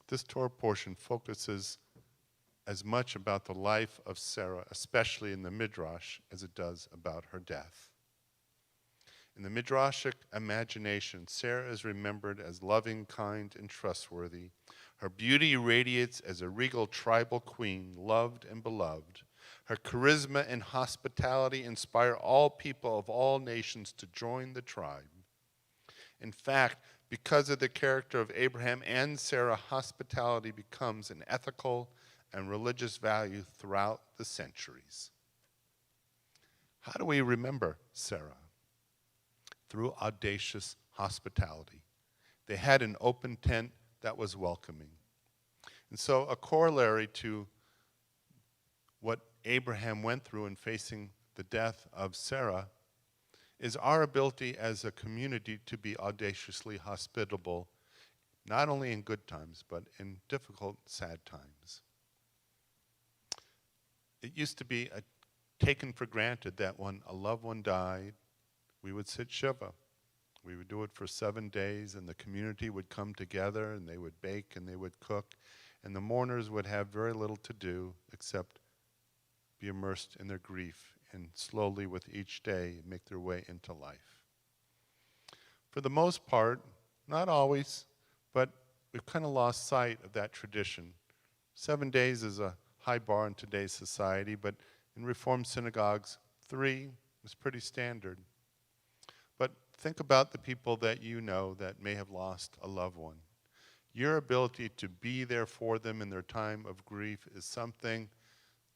This Torah portion focuses as much about the life of Sarah, especially in the Midrash, as it does about her death. In the Midrashic imagination, Sarah is remembered as loving, kind, and trustworthy. Her beauty radiates as a regal tribal queen, loved and beloved. Her charisma and hospitality inspire all people of all nations to join the tribe. In fact, because of the character of Abraham and Sarah, hospitality becomes an ethical and religious value throughout the centuries. How do we remember Sarah? Through audacious hospitality. They had an open tent that was welcoming. And so a corollary to what Abraham went through in facing the death of Sarah is our ability as a community to be audaciously hospitable, not only in good times, but in difficult, sad times. It used to be taken for granted that when a loved one died, we would sit Shiva. We would do it for 7 days, and the community would come together, and they would bake, and they would cook, and the mourners would have very little to do except be immersed in their grief and slowly, with each day, make their way into life. For the most part, not always, but we've kind of lost sight of that tradition. 7 days is a high bar in today's society, but in Reformed synagogues, 3 is pretty standard. But think about the people that you know that may have lost a loved one. Your ability to be there for them in their time of grief is something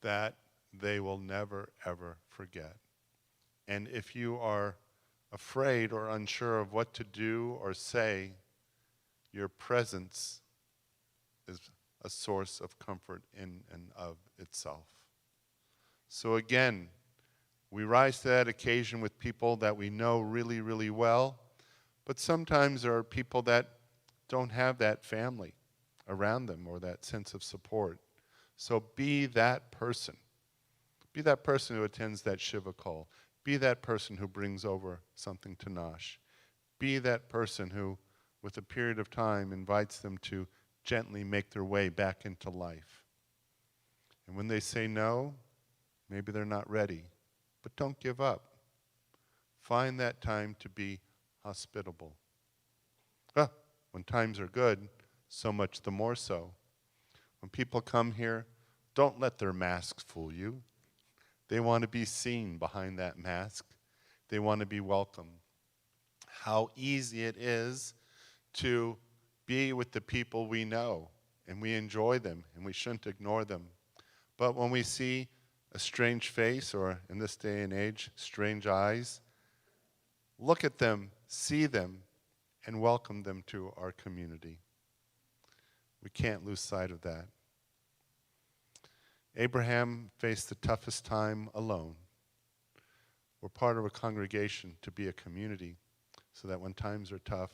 that they will never, ever forget. And if you are afraid or unsure of what to do or say, your presence is a source of comfort in and of itself. So again, we rise to that occasion with people that we know really, really well, but sometimes there are people that don't have that family around them or that sense of support. So be that person. Be that person who attends that Shiva call. Be that person who brings over something to Nosh. Be that person who, with a period of time, invites them to gently make their way back into life. And when they say no, maybe they're not ready, but don't give up. Find that time to be hospitable. When times are good, so much the more so. When people come here, don't let their masks fool you. They want to be seen behind that mask. They want to be welcome. How easy it is to be with the people we know, and we enjoy them, and we shouldn't ignore them. But when we see a strange face, or in this day and age, strange eyes, look at them, see them, and welcome them to our community. We can't lose sight of that. Abraham faced the toughest time alone. We're part of a congregation to be a community so that when times are tough,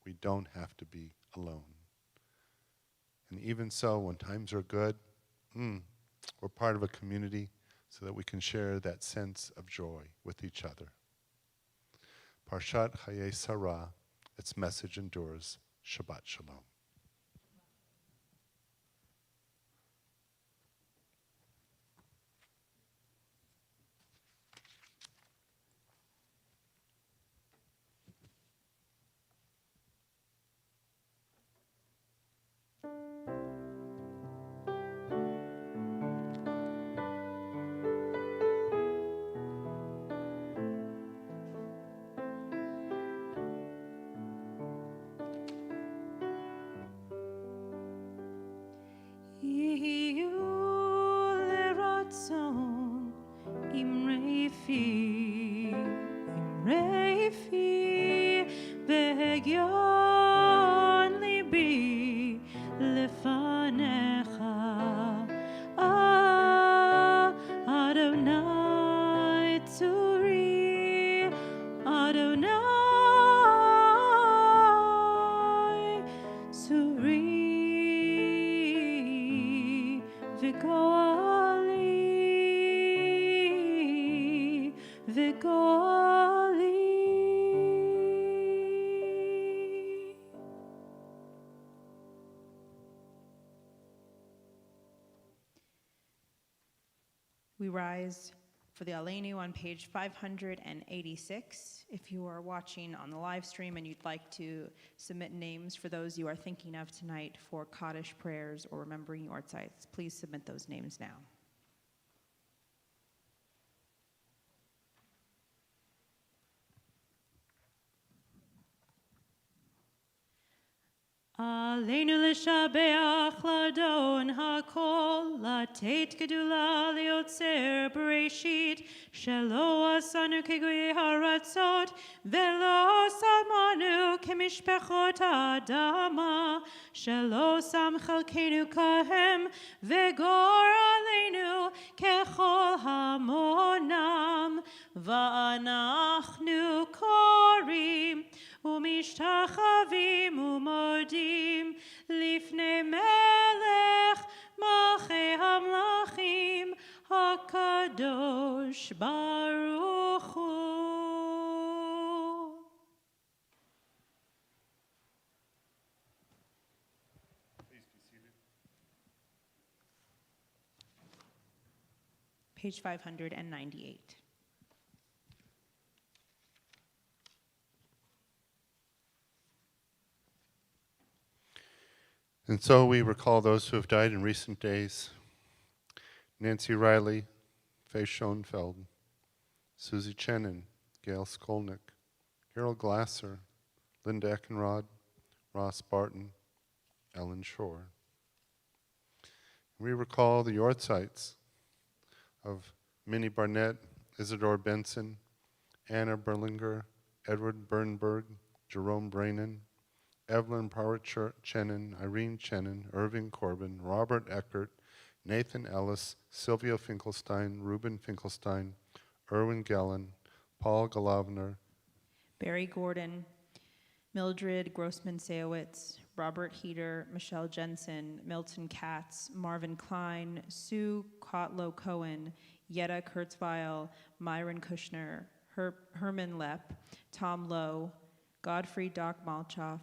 we don't have to be alone. And even so, when times are good, we're part of a community so that we can share that sense of joy with each other. Parshat Chayei Sarah, its message endures. Shabbat Shalom. We rise for the Aleinu on page 586. If you are watching on the live stream and you'd like to submit names for those you are thinking of tonight for Kaddish prayers or remembering yortzites, please submit those names now. Aleinu l'shabeach l'adon hakol, latet gedula liotzer bereshit, shelo asanu kegui haratzot, velo samanu kemishpechot adama, shelo sam chalkenu kahem, vegor aleinu kechol hamonam, va'anachnu korim, ומשתחווים ומודים לפני מלך מלכי המלכים הקדוש ברוך הוא. Please be seated. Page 598. And so we recall those who have died in recent days, Nancy Riley, Faye Schoenfeld, Susie Chenin, Gail Skolnick, Carol Glasser, Linda Eckenrod, Ross Barton, Ellen Shore. We recall the Yortzites of Minnie Barnett, Isidore Benson, Anna Berlinger, Edward Bernberg, Jerome Brainin, Evelyn Powart-Chenin, Irene Chenin, Irving Corbin, Robert Eckert, Nathan Ellis, Sylvia Finkelstein, Reuben Finkelstein, Erwin Gallen, Paul Golovner, Barry Gordon, Mildred Grossman-Sayowitz, Robert Heater, Michelle Jensen, Milton Katz, Marvin Klein, Sue Kotlow-Cohen, Yetta Kurzweil, Myron Kushner, Herman Lepp, Tom Lowe, Godfrey Doc Malchoff,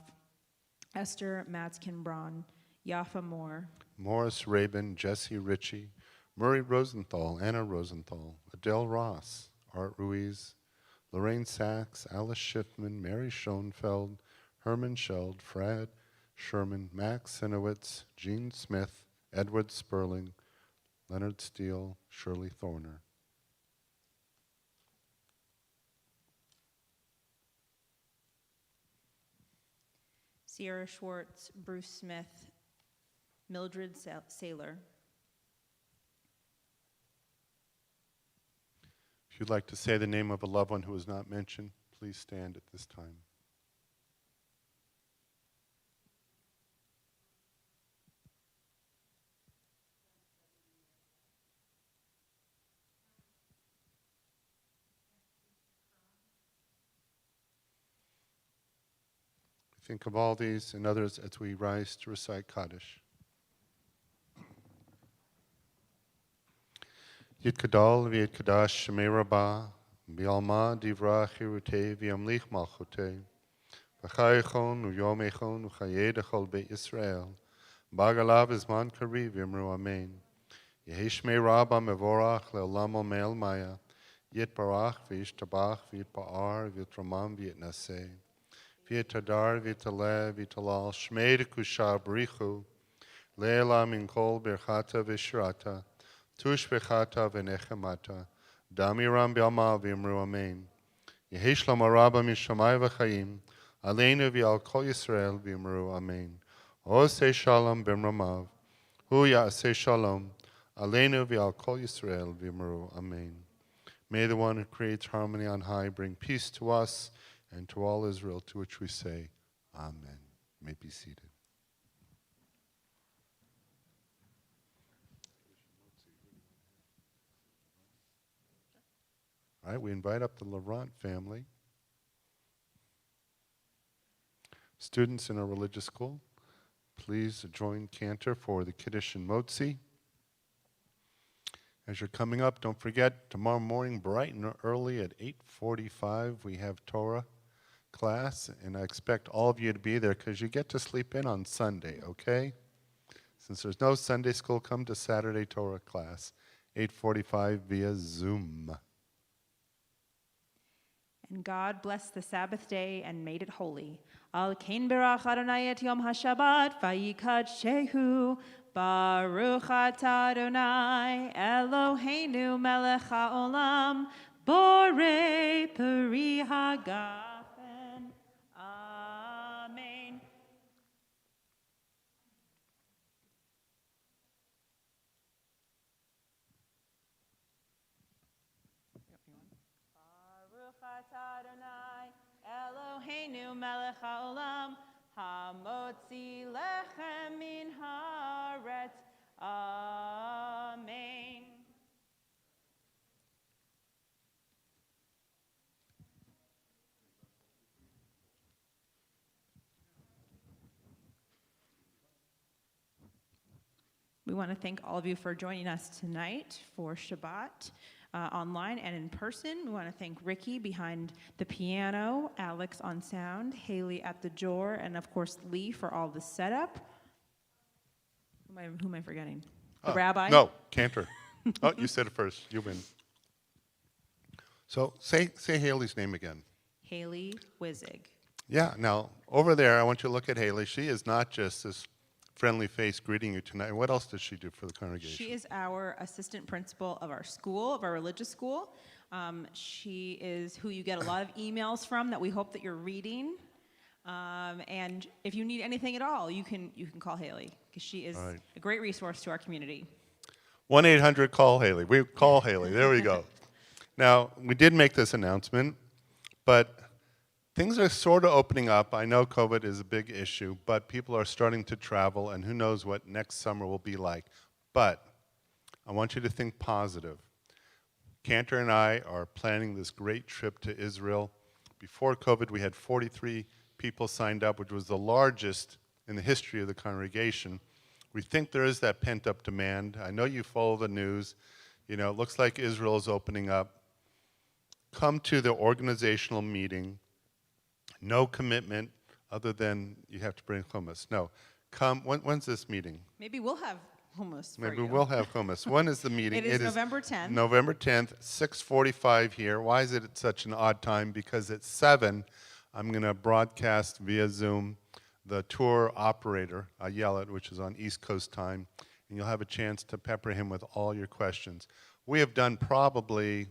Esther Matzkin-Braun, Yaffa Moore, Morris Rabin, Jesse Ritchie, Murray Rosenthal, Anna Rosenthal, Adele Ross, Art Ruiz, Lorraine Sachs, Alice Schiffman, Mary Schoenfeld, Herman Scheld, Fred Sherman, Max Sinowitz, Gene Smith, Edward Sperling, Leonard Steele, Shirley Thorner. Sierra Schwartz, Bruce Smith, Mildred Saylor. If you'd like to say the name of a loved one who is not mentioned, please stand at this time. Think of all these and others as we rise to recite Kaddish. Yitkadal v'yitkadash shemei rabbah, v'alma divra chirutei v'yamlich malchutei, v'chayechon u'yomechon u'chayei dechol beit Yisrael, b'agalav izman kariv v'yamru amen. Yehi shmei rabbah mevorach le'olam ome'el maya, yitbarach v'yishtabach v'yitba'ar v'yitramam v'yitnaseh. V'yitadar v'yitaleh v'yitalal shmei dekusha b'richu le'ela min kol birchata v'shirata tush v'chata v'nechemata damiram b'yama v'yimru amen. Yehi shlom rabba mishamai v'chayim aleinu v'yal kol Yisrael v'yimru amen. Osei shalom b'mramav hu ya'aseh shalom aleinu v'yal kol Yisrael v'yimru amen. May the one who creates harmony on high bring peace to us and to all Israel, to which we say, Amen. You may be seated. All right, we invite up the Laurent family. Students in our religious school, please join Cantor for the Kiddush and Motzi. As you're coming up, don't forget, tomorrow morning, bright and early at 8:45, we have Torah class, and I expect all of you to be there because you get to sleep in on Sunday, okay? Since there's no Sunday school, come to Saturday Torah class, 8:45 via Zoom. And God blessed the Sabbath day and made it holy. Al kain berach Adonai et yom haShabbat vayikadshehu. Baruch atah Adonai Eloheinu melech haolam borei peri hagafen. Amen. Baruch atah Adonai Eloheinu melech haolam hamotzi lechem min haaretz. Amen. We want to thank all of you for joining us tonight for Shabbat. Online and in person. We want to thank Ricky behind the piano, Alex on sound, Haley at the door, and of course Lee for all the setup. Who am I forgetting? The rabbi? No, Cantor. Oh, you said it first. You win. So say Haley's name again. Haley Wizig. Yeah, now over there, I want you to look at Haley. She is not just this friendly face greeting you tonight. What else does she do for the congregation? She is our assistant principal of our school, of our religious school. She is who you get a lot of emails from that we hope that you're reading. And if you need anything at all, you can call Haley, because she is Right. a great resource to our community. 1-800-CALL-HALEY. We call Haley. There we go. Now, we did make this announcement, but things are sort of opening up. I know COVID is a big issue, but people are starting to travel, and who knows what next summer will be like. But I want you to think positive. Cantor and I are planning this great trip to Israel. Before COVID, we had 43 people signed up, which was the largest in the history of the congregation. We think there is that pent-up demand. I know you follow the news. You know, it looks like Israel is opening up. Come to the organizational meeting. No commitment other than you have to bring hummus. No. Come. When's this meeting? Maybe we'll have hummus for Maybe you. we'll have hummus. When is the meeting? It is November 10th. November 10th, 6:45 here. Why is it at such an odd time? Because at 7, I'm going to broadcast via Zoom the tour operator, Ayelet, which is on East Coast time, and you'll have a chance to pepper him with all your questions. We have done probably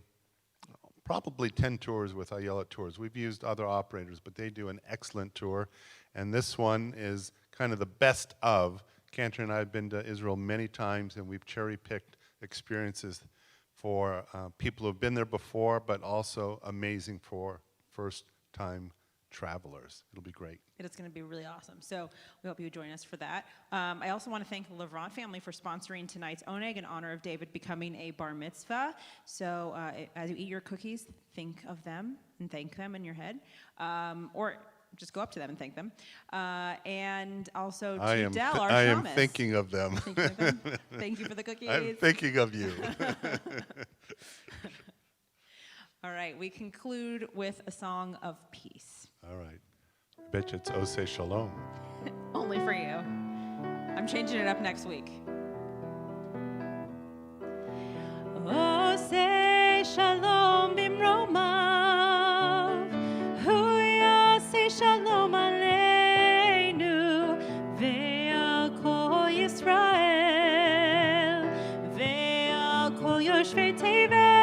10 tours with Ayelet Tours. We've used other operators, but they do an excellent tour, and this one is kind of the best of. Cantor and I have been to Israel many times, and we've cherry-picked experiences for people who have been there before, but also amazing for first-time travelers. It'll be great. It is going to be really awesome. So we hope you would join us for that. I also want to thank the Levrant family for sponsoring tonight's oneg in honor of David becoming a bar mitzvah. So as you eat your cookies, think of them and thank them in your head. Or just go up to them and thank them. And also to Dell, our I am shamus. thinking of them. Thinking of them. Thank you for the cookies. I'm thinking of you. All right, we conclude with a song of peace. All right. I bet you it's Oseh Shalom. Only for you. I'm changing it up next week. Oseh Shalom bimromav, hu yaseh Shalom aleinu, ve'al kol Yisrael, ve'al kol yoshvei tevel.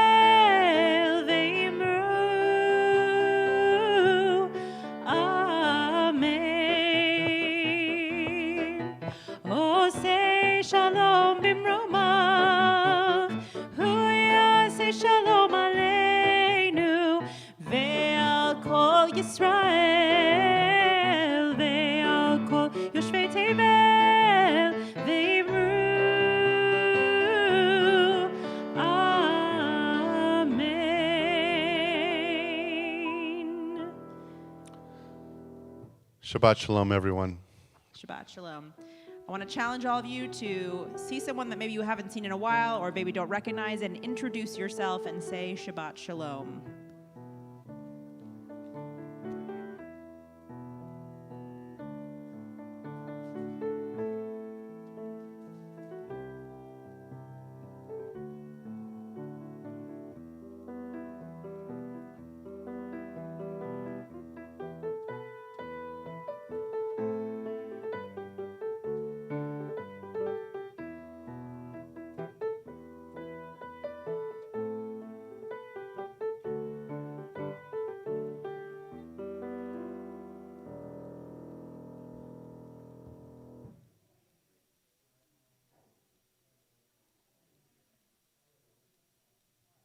Shalom bimromav, hu yaseh shalom aleinu, ve'al kol Yisrael, ve'al kol yoshvei tevel, ve'imru, amen. Shabbat Shalom, everyone. Shabbat shalom. I want to challenge all of you to see someone that maybe you haven't seen in a while or maybe don't recognize and introduce yourself and say Shabbat Shalom.